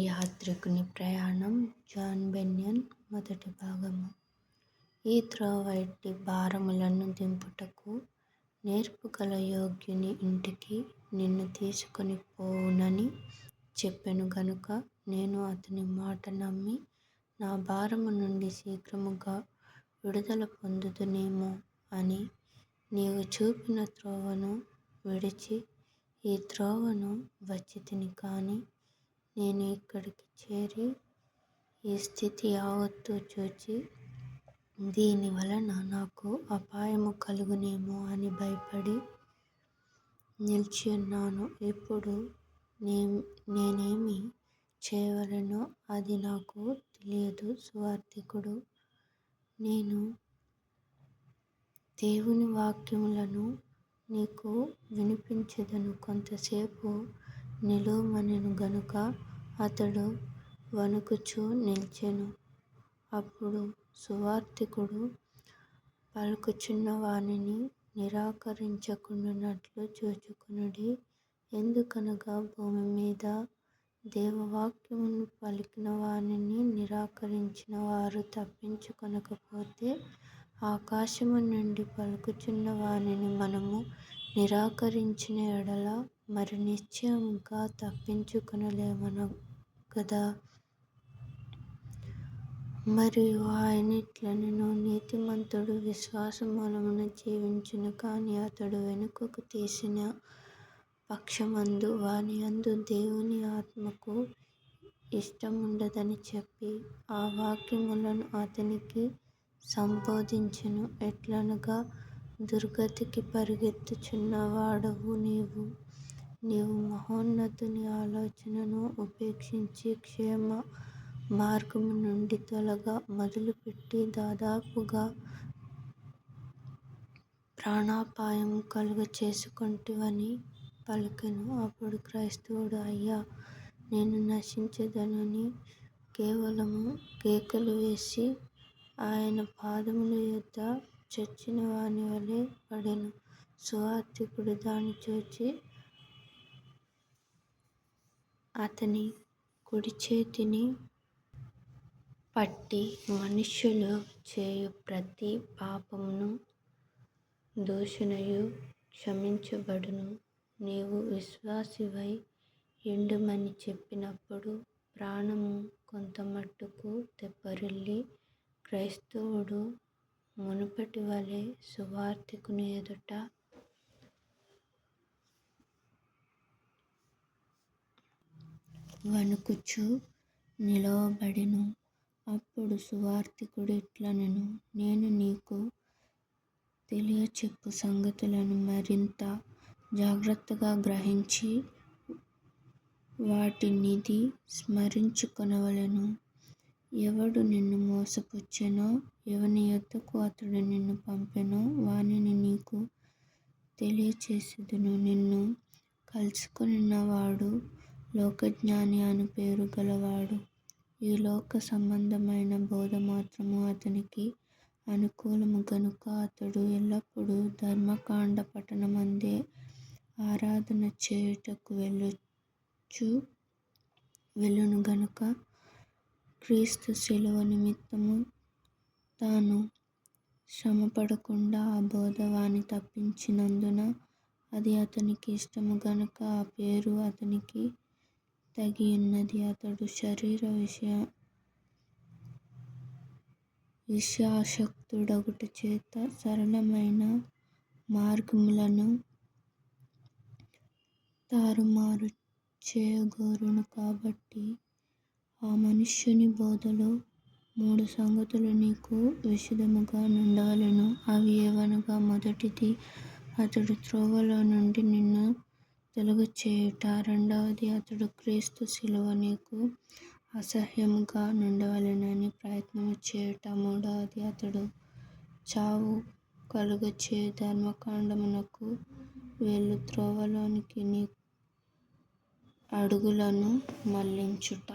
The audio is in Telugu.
యాత్రికుని ప్రయాణం జాన్ బెన్యన్ మొదటి భాగము. ఈ త్రోవ ఎట్టి భారములను దింపుటకు నేర్పుగల యోగ్యుని ఇంటికి నిన్ను తీసుకొని పోవునని చెప్పెను గనుక నేను అతని మాట నమ్మి నా భారము నుండి శీఘ్రముగా విడుదల పొందుదునేమో అని నీవు చూపిన త్రోవను విడిచి ఈ త్రోవను వచ్చితిని. కాని నేను ఇక్కడికి చేరి ఈ స్థితి యావత్తు చూచి దీని వలన నాకు అపాయము కలుగునేమో అని భయపడి నిలిచియున్నాను. ఇప్పుడు నేనేమి చేయవలెనో అది నాకు తెలియదు. సువార్తికుడు, నేను దేవుని వాక్యములను నీకు వినిపించెదను, కొంతసేపు నిలువమనెను గనుక అతడు వణుకుచూ నిలిచెను. అప్పుడు సువార్తికుడు, పలుకుచున్న వానిని నిరాకరించకుండునట్లు చూచుకొనుడి. ఎందుకనగా భూమి మీద దేవవాక్యమును పలికిన వానిని నిరాకరించిన వారు తప్పించుకొనకపోతే, ఆకాశము నుండి పలుకుచున్న వానిని మనము నిరాకరించిన ఎడల మరి నిశ్చయముగా తప్పించుకొనలేమనగదా. మరియు ఆయన ఇట్లనెను, నీతిమంతుడు విశ్వాస మూలమున జీవించును. కాని అతడు వెనుకకు తీసిన పక్షమందు వాని యందు దేవుని ఆత్మకు ఇష్టముండదని చెప్పి ఆ వాక్యములను అతనికి సంబోధించెను. ఎట్లనగా, దుర్గతికి పరిగెత్తుచున్న వాడవు నీవు మహోన్నతుని ఆలోచనను ఉపేక్షించి క్షేమ మార్గము నుండి తొలగ మొదలుపెట్టి దాదాపుగా ప్రాణాపాయము కలుగచేసుకొంటివని పలికెను. అప్పుడు క్రైస్తవుడు, అయ్యా, నేను నశించెదనని కేవలము కేకలు వేసి ఆయన పాదముల యొద్ద చచ్చిన వాని వలె పడెను. సువార్తికుడు దాన్ని చూచి అతని కుడిచేతిని పట్టి, మనుష్యులు చేయు ప్రతి పాపమును దూషణయు క్షమించబడును, నీవు విశ్వాసివై యుండుమని చెప్పినప్పుడు ప్రాణము కొంతమట్టుకు తెప్పరిల్లి, క్రైస్తవుడు మునుపటి వలె సువార్తికుని ఎదుట వణుకుచూ నిలువబడెను. అప్పుడు సువార్తికుడు ఇట్లనెను, నేను నీకు తెలియచెప్పు సంగతులను మరింత జాగ్రత్తగా గ్రహించి వాటినిది స్మరించుకొనవలెను. ఎవడు నిన్ను మోసపుచ్చెనో, ఎవని యొద్దకు అతడు నిన్ను పంపెనో వానిని నీకు తెలియచేసెదను. నిన్ను కలుసుకొనిన వాడు లోకజ్ఞాని అను పేరు గలవాడు. ఈ లోక సంబంధమైన బోధ మాత్రము అతనికి అనుకూలము గనుక అతడు ఎల్లప్పుడూ ధర్మకాండ పఠనమందే ఆరాధన చేయుటకు వెళ్ళును గనుక క్రీస్తు శిలువ నిమిత్తము తాను శ్రమపడకుండా ఆ బోధ వాని తప్పించినందున అది అతనికి ఇష్టము గనుక ఆ పేరు అతనికి తగియున్నది. అతడు శరీర విషయాసక్తుడగుట చేత సరళమైన మార్గములను తారుమారు చేయగోరును. కాబట్టి ఆ మనుష్యుని బోధలో 3 సంగతులు నీకు విశదముగా నుండవలెను. అవి ఏవనగా, మొదటిది అతడు త్రోవలో నుండి నిన్ను తొలగచేయుట. రెండవది, అతడు క్రీస్తు శిలువ నీకు అసహ్యముగా నుండవలెనని ప్రయత్నము చేయుట. మూడవది, అతడు చావు కలుగచేయు ధర్మకాండమునకు వెళ్ళు త్రోవలోనికి నీ అడుగులను మళ్లించుట.